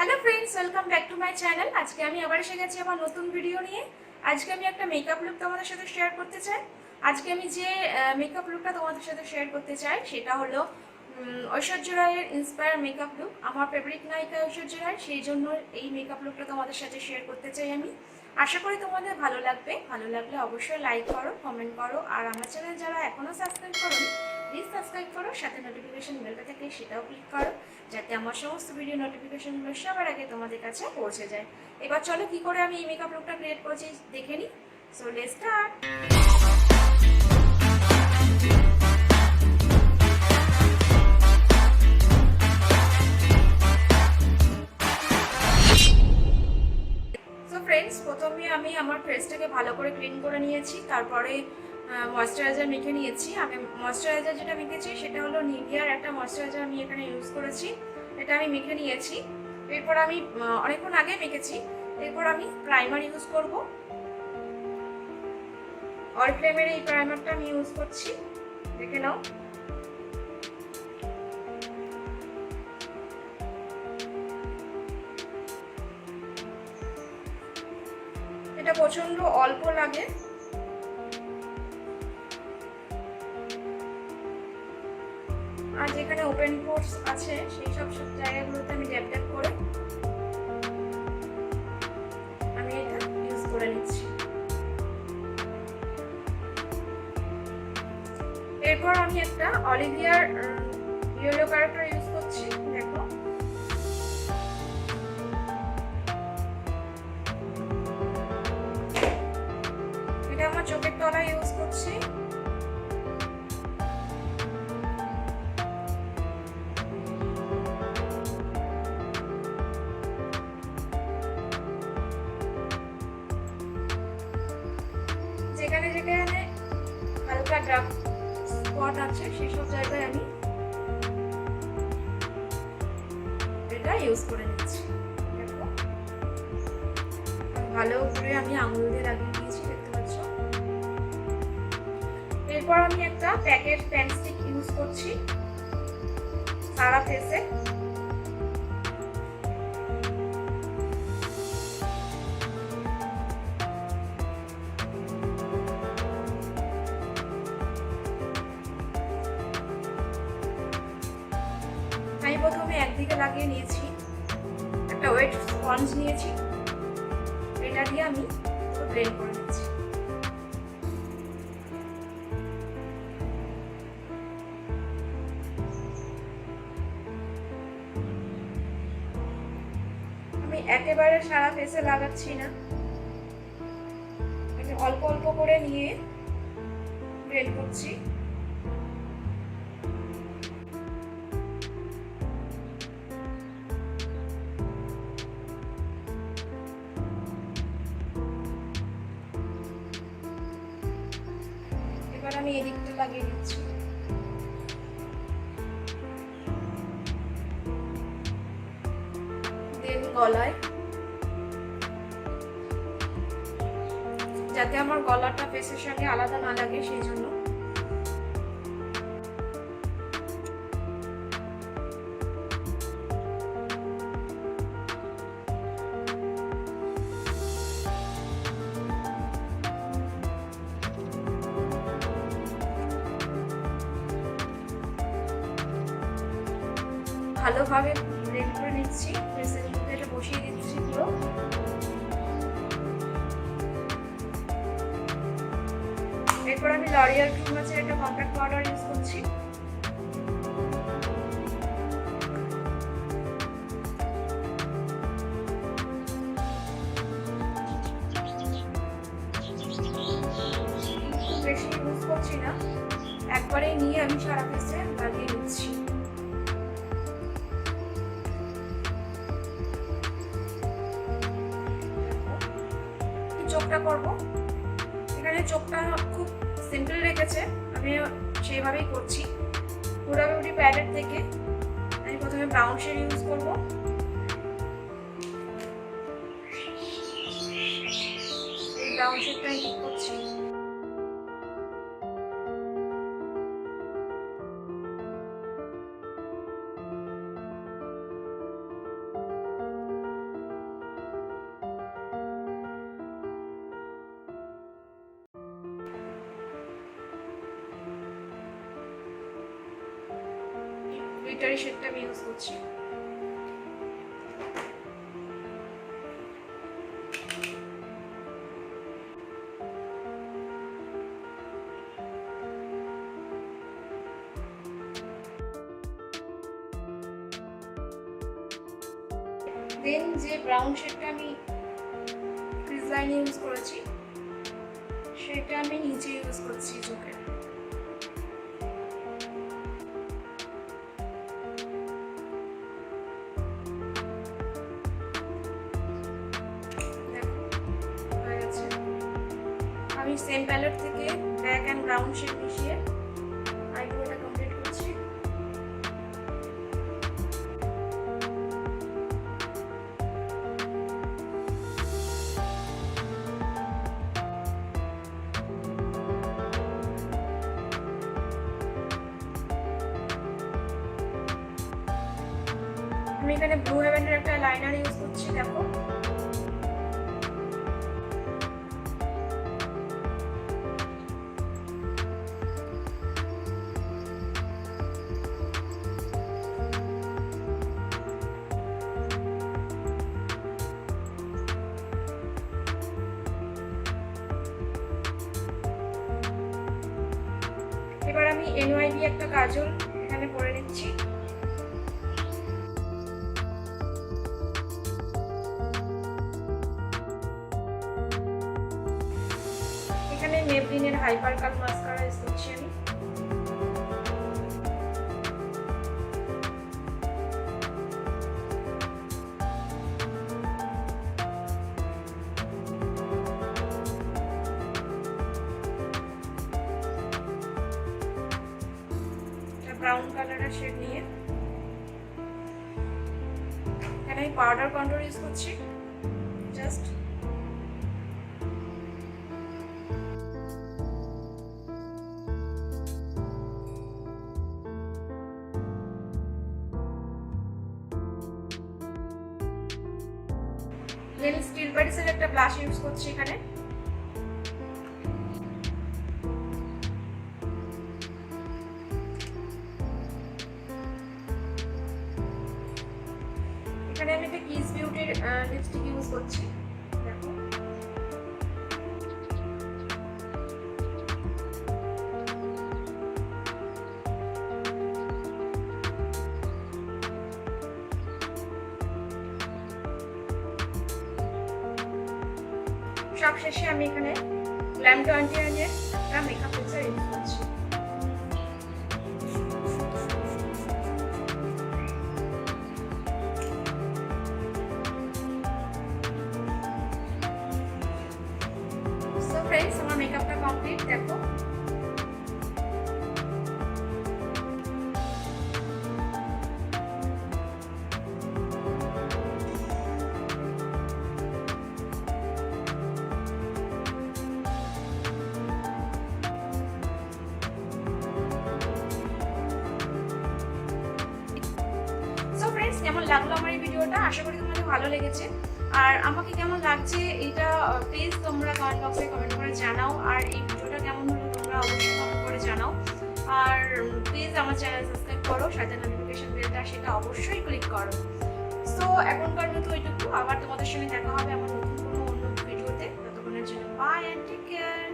Hello friends, welcome back to my channel. আজকে আমি আবার এসে গেছি আমার নতুন ভিডিও নিয়ে। আজকে আমি একটা মেকআপ লুক তোমাদের সাথে শেয়ার করতে চাই। আজকে আমি যে মেকআপ লুকটা তোমাদের সাথে শেয়ার করতে চাই সেটা হলো ঐশ্বর্য রায়ের ইন্সপায়ার মেকআপ লুক। আমার ফেভারিট নায়িকা ঐশ্বর্য রায়, সেই জন্য এই মেকআপ লুকটা তোমাদের সাথে শেয়ার করতে চাই আমি। আশা করি তোমাদের ভালো লাগবে। ভালো লাগলে অবশ্যই লাইক করো, কমেন্ট করো, আর আমার চ্যানেল যারা এখনও সাবস্ক্রাইব করোনি প্লিজ সাবস্ক্রাইব করো, সাথে নোটিফিকেশন বেলটা থাকে সেটাও ক্লিক করো, যাতে আমার সমস্ত ভিডিও নোটিফিকেশনগুলো সবার আগে তোমাদের কাছে পৌঁছে যায়। এবার চলো কি করে আমি এই মেকআপ লুকটা ক্রিয়েট করেছি দেখে নিই। So let's start. So friends, প্রথমে আমি আমার ফেসটাকে ভালো করে ক্লিন করে নিয়েছি, তারপরে ময়শ্চারাইজার মেখে নিয়েছি। আমি ময়শ্চারাইজার যেটা মেখেছি সেটা হলো নিভিয়ার একটা ময়শ্চারাইজার আমি এখানে ইউজ করেছি, এটা আমি মেখে নিয়েছি। এরপর আমি অনেকক্ষণ আগে মেখেছি। এরপর আমি প্রাইমার ইউজ করব। অল ফ্লেমের এই প্রাইমারটা আমি ইউজ করছি, দেখে নাও। এটা প্রচন্ড অল্প লাগে, আর যেখানে ওপেন পোর্স আছে সেই সব জায়গাগুলোতে আমি ড্যাপ ড্যাপ করে আমি এটা ইউজ করে নিচ্ছি। এরপর আমি একটা অলিভিয়ার ইয়েলো কারেক্টর ইউজ করছি, দেখো। এটা আমার চোখের তলায় ইউজ করছি। যেখানে যেখানে হালকা ডার্ক স্পট আছে সেই সব জায়গায় আমি এটা ইউজ করে নিচ্ছি, দেখো। ভালো করে আমি আঙুল দিয়ে লাগিয়ে নিয়েছি, দেখতে পাচ্ছ। এরপর আমি একটা প্যাকেট পেন স্টিক ইউজ করছি সারা ফেসে। আমি প্রথমে একদিকে লাগিয়ে নিয়েছি, একটা ওয়েট স্পঞ্জ নিয়েছি, এটা দিয়ে আমি ব্লেন্ড করে নিচ্ছি। আমি একেবারে সারা ফেসে লাগাচ্ছি না, অল্প অল্প করে নিয়ে ব্লেন্ড করছি। এবার আমি এদিকটা লাগিয়ে দিচ্ছি। দেন গলায়, যাতে আমার গলাটা ফেসের সঙ্গে আলাদা না লাগে সেই জন্য। ভালোভাবে ব্লেন্ড করে নিচ্ছি, ফেসের মধ্যে এটা বসিয়ে দিচ্ছি পুরো। এরপর আমি লরিয়াল ট্রু ম্যাচের একটা কম্প্যাক্ট পাউডার ইউজ করছি। বেশি ইউজ করছি না, একবারেই নিয়ে আমি সারা ফেসে লাগিয়ে নিচ্ছি। চোখটা করবো, এখানে চোখটা খুব সিম্পল রেখেছে, আমি সেইভাবেই করছি। হুডা বিউটি প্যালেট থেকে আমি প্রথমে ব্রাউন শেড ইউজ করবো। এই ব্রাউন শেডটা ইউজ করছি। গ্লিটারি শেডটা আমি ইউজ করছি। দেন যে ব্রাউন শেডটা আমি ক্রিজ লাইনে ইউজ করেছি সেটা আমি নিচে ইউজ করছি চোখে। আমি সেম প্যালেট থেকে ব্ল্যাক অ্যান্ড ব্রাউন শেড মিশিয়ে আইব্রোটা কমপ্লিট করছি। আমি এখানে ব্লু হেভেনের একটা লাইনার ইউজ করছি, দেখো। এবার আমি NYB একটা কাজল এখানে পরে নিচ্ছি। এখানে মেবলিনের হাইপার কাল মাস্কারা ইউজ করছি আমি। ব্রাউন কালারের শেড নিয়ে এখানে আমি পাউডার কন্ট্যুর ইউজ করছি জাস্ট। দেন স্টিল প্যারিসের একটা ব্লাশ ইউজ করছি এখানে। এখানে আমি একটা কিস বিউটির লিপস্টিক ইউজ করছি, দেখো। সবশেষে আমি এখানে গ্ল্যাম 21 এর একটা মেকআপ ফিক্সার ইউজ করছি। সো ফ্রেন্ডস, আমার মেকআপটা কমপ্লিট, দেখো। কেমন লাগলো আমার এই ভিডিওটা? আশা করি তোমাদের ভালো লেগেছে। আর আমাকে কেমন লাগছে এটা প্লিজ তোমরা কমেন্ট বক্সে কমেন্ট করে জানাও। আর এই ভিডিওটা কেমন হলো তোমরা অবশ্যই কমেন্ট করে জানাও। আর প্লিজ আমার চ্যানেল সাবস্ক্রাইব করো, সাথে নোটিফিকেশন বেলটা সেটা অবশ্যই ক্লিক করো। সো এখনকার মতো এইটুকু, আবার তোমাদের সঙ্গে দেখা হবে আমার নতুন কোনো অন্য ভিডিওতে। ততক্ষণের জন্য বাই এন্ড টেক কেয়ার।